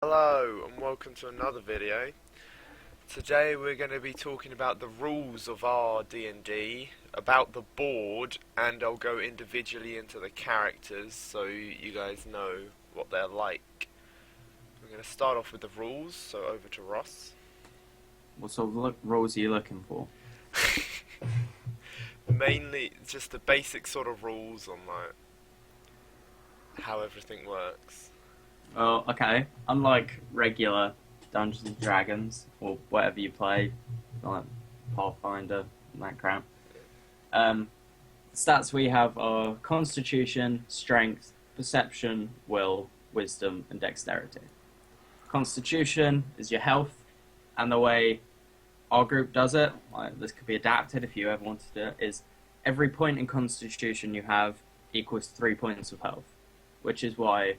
Hello and welcome to another video. Today we're going to be talking about the rules of our D&D, about the board, and I'll go individually into the characters so you guys know what they're like. We're going to start off with the rules, so over to Ross. What sort of roles are you looking for? Mainly just the basic sort of rules on like how everything works. Oh, okay. Unlike regular Dungeons and Dragons or whatever you play, like Pathfinder and that crap, the stats we have are Constitution, Strength, Perception, Will, Wisdom, and Dexterity. Constitution is your health, and the way our group does it, like this could be adapted if you ever wanted to, is every point in Constitution you have equals 3 points of health, which is why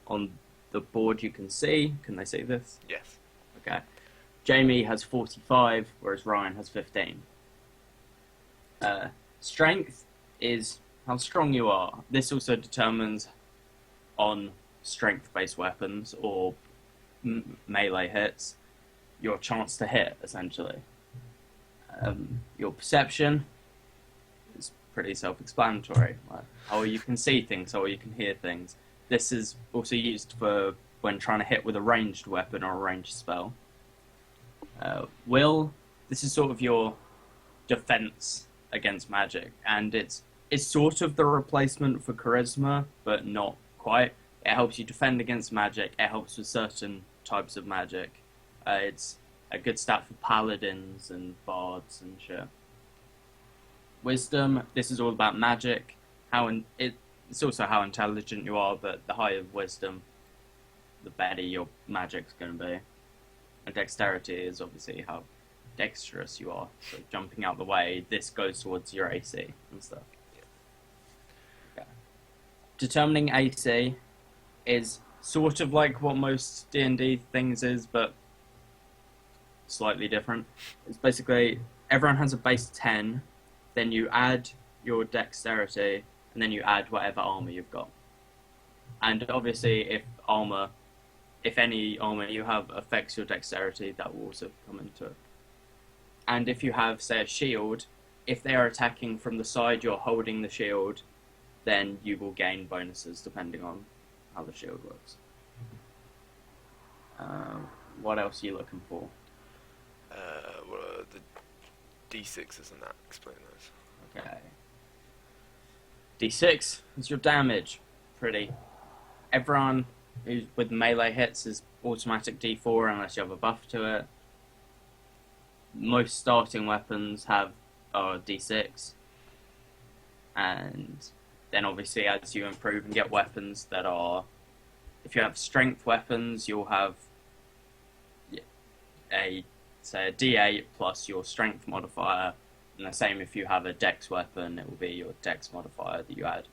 on the board you can see. Can they see this? Yes. Okay. Jamie has 45, whereas Ryan has 15. Strength is how strong you are. This also determines on strength-based weapons or melee hits your chance to hit, essentially. Your perception is pretty self-explanatory. Like how you can see things, how you can hear things. This is also used for when trying to hit with a ranged weapon or a ranged spell. Will, this is sort of your defense against magic, and it's sort of the replacement for charisma, but not quite. It helps you defend against magic. It helps with certain types of magic. It's a good stat for paladins and bards and shit. Wisdom, this is all about magic. It's also how intelligent you are, but the higher wisdom, the better your magic's going to be. And dexterity is obviously how dexterous you are. So jumping out the way, this goes towards your AC and stuff. Okay. Determining AC is sort of like what most D&D things is, but slightly different. It's basically everyone has a base 10, then you add your dexterity, and then you add whatever armor you've got. And obviously, if any armor you have affects your dexterity, that will also come into it. And if you have, say, a shield, if they are attacking from the side you're holding the shield, then you will gain bonuses depending on how the shield works. What else are you looking for? Well, the D6s and that, explain those. Okay. D6 is your damage. Everyone who's with melee hits is automatic D4 unless you have a buff to it. Most starting weapons are D6. And then obviously as you improve and get weapons that are... If you have strength weapons, you'll have a D8 plus your strength modifier. And the same if you have a dex weapon, it will be your dex modifier that you add.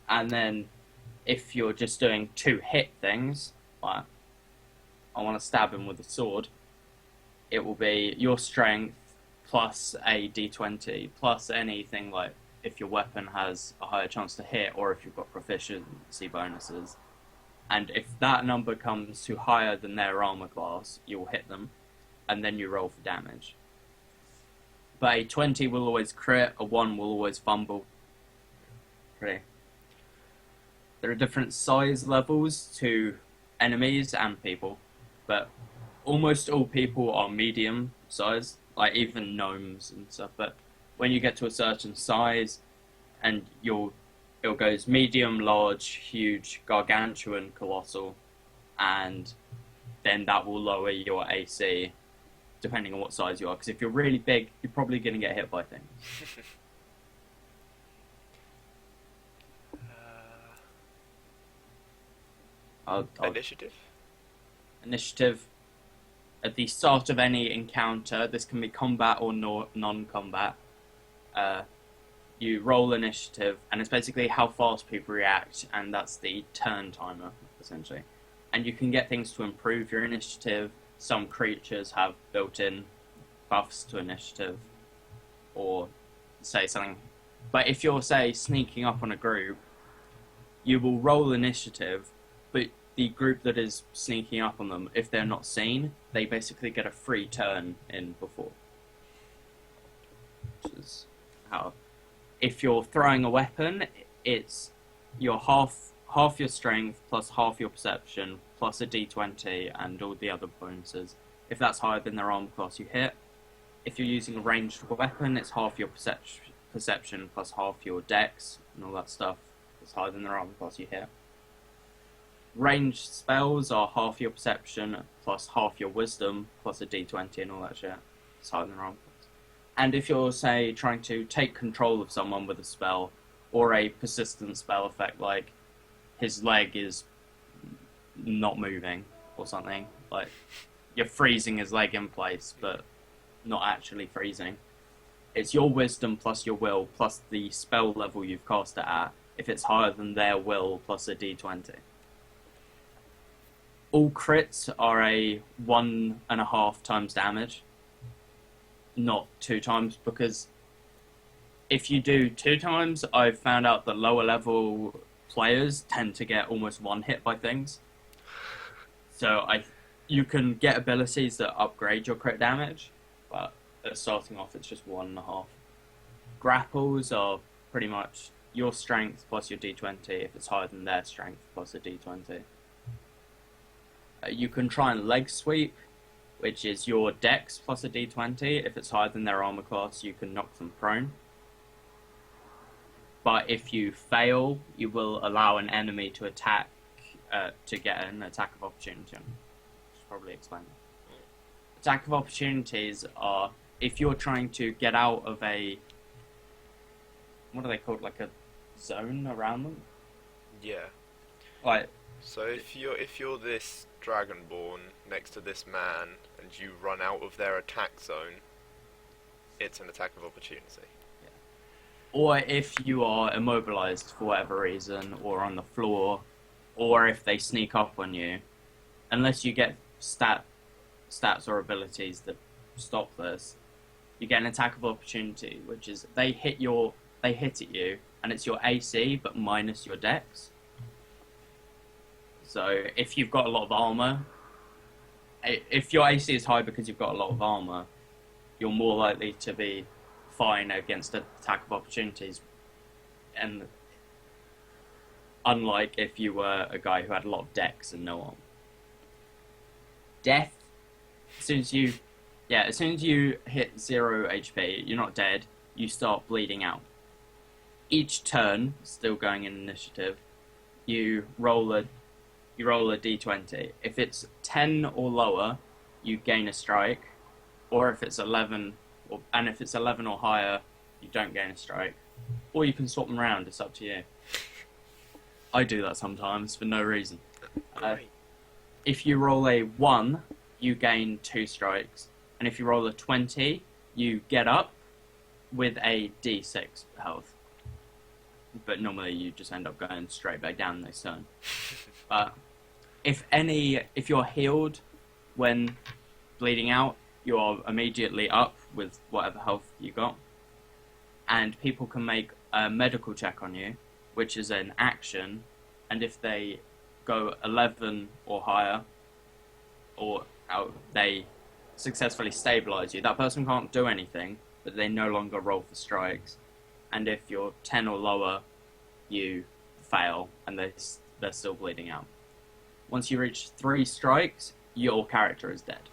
And then if you're just doing 2 hit things, like I want to stab him with a sword, it will be your strength plus a d20 plus anything like if your weapon has a higher chance to hit or if you've got proficiency bonuses. And if that number comes to higher than their armor class, you'll hit them, and then you roll for damage. But a 20 will always crit, a 1 will always fumble. There are different size levels to enemies and people, but almost all people are medium size, like even gnomes and stuff. But when you get to a certain size, and it goes medium, large, huge, gargantuan, colossal, and then that will lower your AC depending on what size you are. Because if you're really big, you're probably going to get hit by things. Initiative? Initiative. At the start of any encounter, this can be combat or non-combat, you roll initiative, and it's basically how fast people react, and that's the turn timer, essentially. And you can get things to improve your initiative. Some creatures have built-in buffs to initiative, or say something. But if you're, say, sneaking up on a group, you will roll initiative, but the group that is sneaking up on them, if they're not seen, they basically get a free turn in before. Which is how, if you're throwing a weapon, it's your half your strength plus half your perception plus a d20 and all the other bonuses. If that's higher than their armor class, you hit. If you're using a ranged weapon, it's half your perception plus half your dex and all that stuff. If it's higher than their armor class, you hit. Ranged spells are half your perception plus half your wisdom plus a d20 and all that shit. It's higher than their armor class. And if you're, say, trying to take control of someone with a spell or a persistent spell effect, like his leg is not moving or something, like you're freezing his leg in place but not actually freezing, it's your wisdom plus your will plus the spell level you've cast it at. If it's higher than their will plus a d20. All crits are a 1.5 times damage, not 2 times, because if you do 2 times, I've found out that lower level players tend to get almost one hit by things. So you can get abilities that upgrade your crit damage, but starting off it's just 1.5. Grapples are pretty much your strength plus your d20 if it's higher than their strength plus a d20. You can try and leg sweep, which is your dex plus a d20. If it's higher than their armor class, you can knock them prone. But if you fail, you will allow an enemy to attack, to get an attack of opportunity on. Should probably explain that. Attack of opportunities are if you're trying to get out of a, what are they called, like a zone around them? Yeah. Like, so if you're this Dragonborn next to this man and you run out of their attack zone, it's an attack of opportunity. Or if you are immobilized for whatever reason, or on the floor, or if they sneak up on you, unless you get stats or abilities that stop this, you get an attack of opportunity, which is they hit at you, and it's your AC but minus your dex. So if you've got a lot of armor, if your AC is high because you've got a lot of armor, you're more likely to be fine against attack of opportunities, and unlike if you were a guy who had a lot of dex and no armor. Death, as soon as you hit 0 HP, you're not dead, you start bleeding out. Each turn, still going in initiative, you roll a d20. If it's 10 or lower, you gain a strike, or if it's 11 or higher, you don't gain a strike. Or you can swap them around, it's up to you. I do that sometimes for no reason. If you roll a 1, you gain 2 strikes. And if you roll a 20, you get up with a d6 health. But normally you just end up going straight back down next turn. But if you're healed when bleeding out, you are immediately up with whatever health you got. And people can make a medical check on you, which is an action, and if they go 11 or higher, or they successfully stabilize you, that person can't do anything, but they no longer roll for strikes. And if you're 10 or lower, you fail, and they're still bleeding out. Once you reach 3 strikes, your character is dead.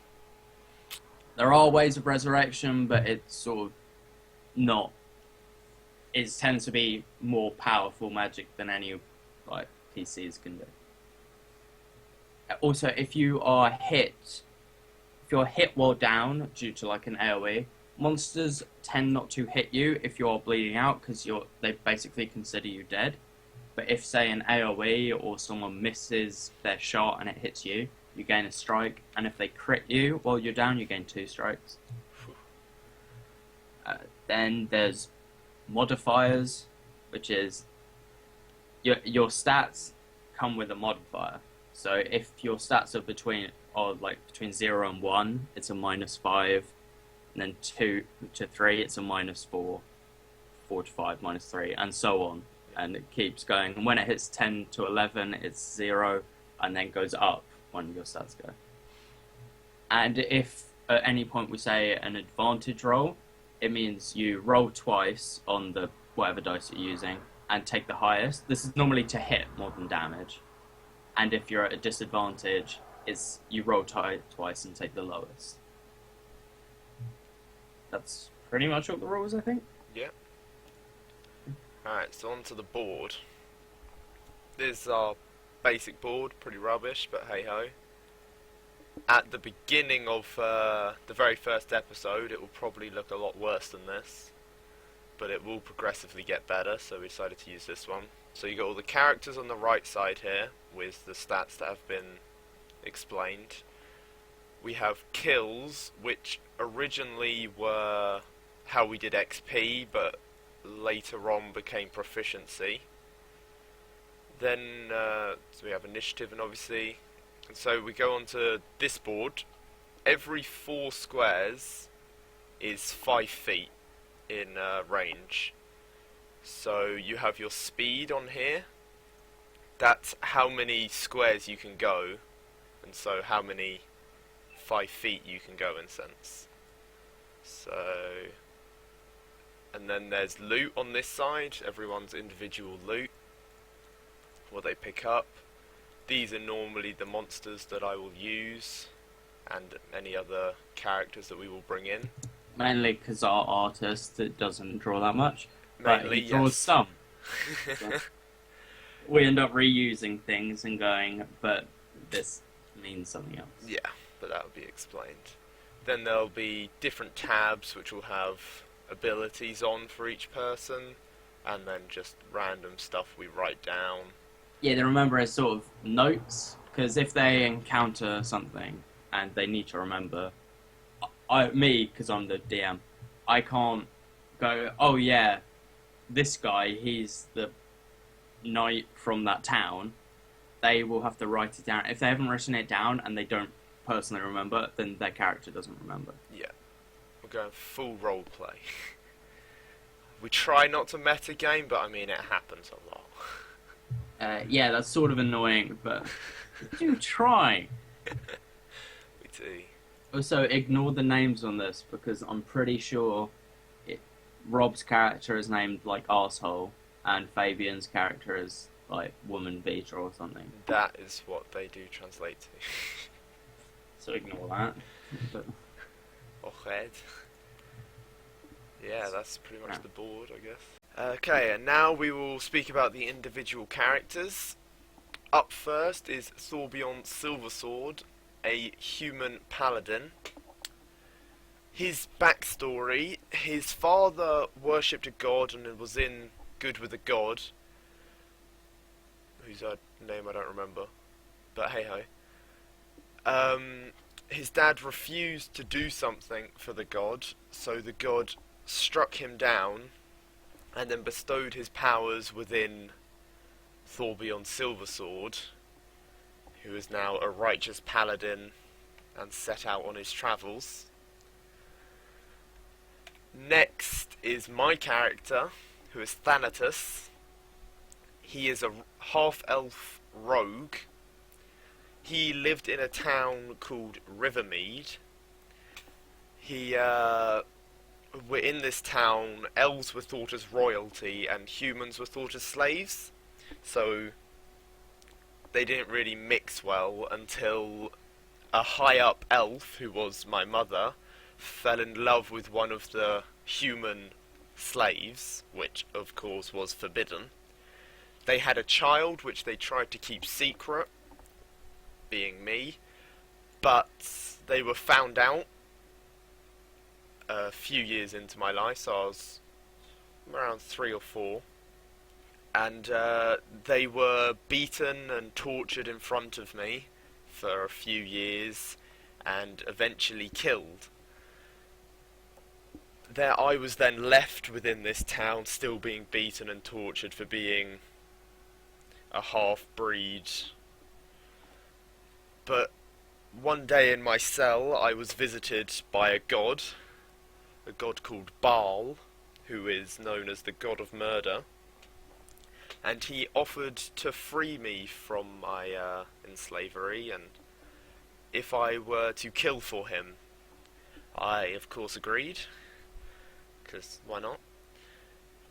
There are ways of resurrection, but it's sort of not. It tends to be more powerful magic than any like PCs can do. Also, if you're hit while down due to like an AoE, monsters tend not to hit you if you're bleeding out because they basically consider you dead. But if, say, an AoE or someone misses their shot and it hits you, you gain a strike, and if they crit you while you're down, you gain 2 strikes. Then there's modifiers, which is your stats come with a modifier. So if your stats are between 0 and 1, it's a -5, and then 2 to 3, it's a -4, 4 to 5, -3, and so on. And it keeps going. And when it hits 10 to 11, it's 0. and then goes up when your stats go. And if at any point we say an advantage roll, it means you roll twice on the whatever dice you're using and take the highest. This is normally to hit more than damage. And if you're at a disadvantage, it's you roll twice and take the lowest. That's pretty much all the rules, I think. Yeah. Alright, so onto the board. This is our basic board, pretty rubbish, but hey ho. At the beginning of the very first episode, it will probably look a lot worse than this, but it will progressively get better, so we decided to use this one. So you got all the characters on the right side here, with the stats that have been explained. We have kills, which originally were how we did XP, but later on became proficiency. Then so we have initiative, and obviously, and so we go on to this board. Every 4 squares is 5 feet in range. So you have your speed on here. That's how many squares you can go, and so how many 5 feet you can go in sense. So, and then there's loot on this side, everyone's individual loot, what they pick up. These are normally the monsters that I will use, and any other characters that we will bring in. Mainly because our artist doesn't draw that much, but Mainly, he draws yes. some. So we end up reusing things and going, but this means something else. Yeah, but that will be explained. Then there'll be different tabs which will have abilities on for each person, and then just random stuff we write down. Yeah, they remember as sort of notes, because if they encounter something and they need to remember, because I'm the DM, I can't go, oh yeah, this guy, he's the knight from that town. They will have to write it down. If they haven't written it down and they don't personally remember, then their character doesn't remember. Yeah, we're going full role play. We try not to metagame, but I mean it happens a lot. Yeah, that's sort of annoying, but do try. We do. Also, ignore the names on this, because I'm pretty sure Rob's character is named, like, Arsehole, and Fabian's character is, like, Woman Vita or something. That is what they do translate to. So ignore that. But Ojed. Yeah, that's pretty much the board, I guess. Okay, and now we will speak about the individual characters. Up first is Thorbjorn Silversword, a human paladin. His backstory: his father worshipped a god and was in good with a god, whose name I don't remember, but hey ho. His dad refused to do something for the god, so the god struck him down and then bestowed his powers within Thorbjorn Silversword, who is now a righteous paladin and set out on his travels. Next is my character, who is Thanatos. He is a half-elf rogue. He lived in a town called Rivermead. In this town, elves were thought as royalty and humans were thought as slaves. So they didn't really mix well until a high-up elf, who was my mother, fell in love with one of the human slaves, which of course was forbidden. They had a child which they tried to keep secret, being me, but they were found out a few years into my life, so I was around 3 or 4, and they were beaten and tortured in front of me for a few years and eventually killed. There I was then left within this town, still being beaten and tortured for being a half-breed. But one day in my cell I was visited by a god called Baal, who is known as the god of murder. and he offered to free me from my enslavery, and if I were to kill for him. I, of course, agreed, because why not?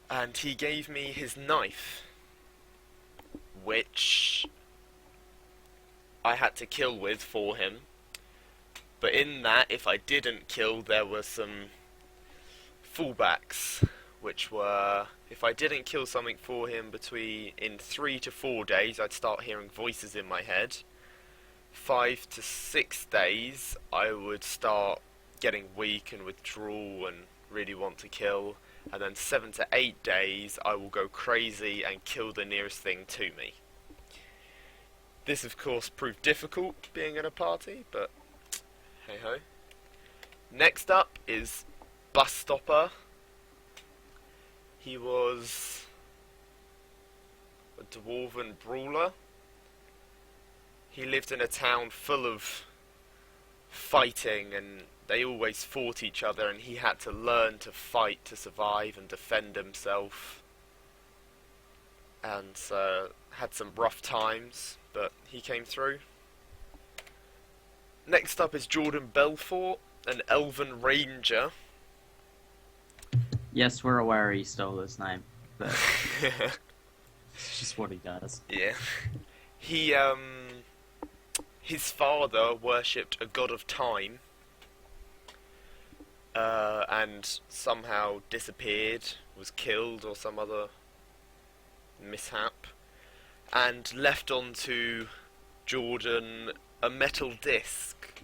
And he gave me his knife, which I had to kill with for him. But in that, if I didn't kill, there were some fallbacks, which were, if I didn't kill something for him in 3 to 4 days, I'd start hearing voices in my head. 5 to 6 days, I would start getting weak and withdrawal and really want to kill. And then 7 to 8 days, I will go crazy and kill the nearest thing to me. This, of course, proved difficult being in a party, but hey ho. Next up is Bus Stopper. He was a dwarven brawler. He lived in a town full of fighting, and they always fought each other, and he had to learn to fight to survive and defend himself. And had some rough times, but he came through. Next up is Jordan Belfort, an elven ranger. Yes, we're aware he stole his name, but it's just what he does. Yeah. He, his father worshipped a god of time, and somehow disappeared, was killed, or some other mishap, and left onto Jordan a metal disc.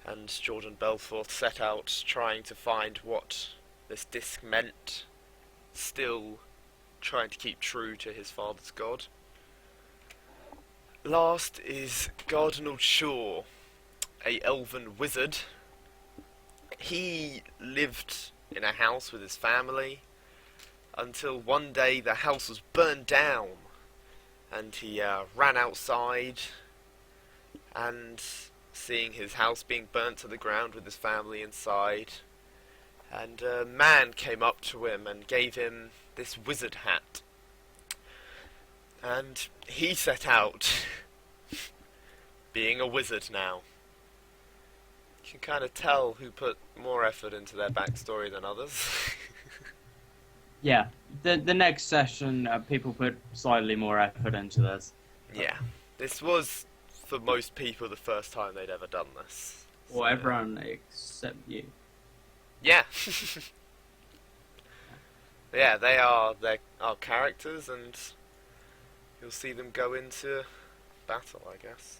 And Jordan Belfort set out trying to find what this disc meant, still trying to keep true to his father's god. Last is Gardinal Shaw, a elven wizard. He lived in a house with his family until one day the house was burned down, and he ran outside, and seeing his house being burnt to the ground with his family inside, and a man came up to him and gave him this wizard hat. And he set out being a wizard now. You can kind of tell who put more effort into their backstory than others. Yeah, the next session, people put slightly more effort into this. Yeah, this was, for most people, the first time they'd ever done this. Well, everyone except you. Yeah. Yeah, they are our characters, and you'll see them go into battle, I guess.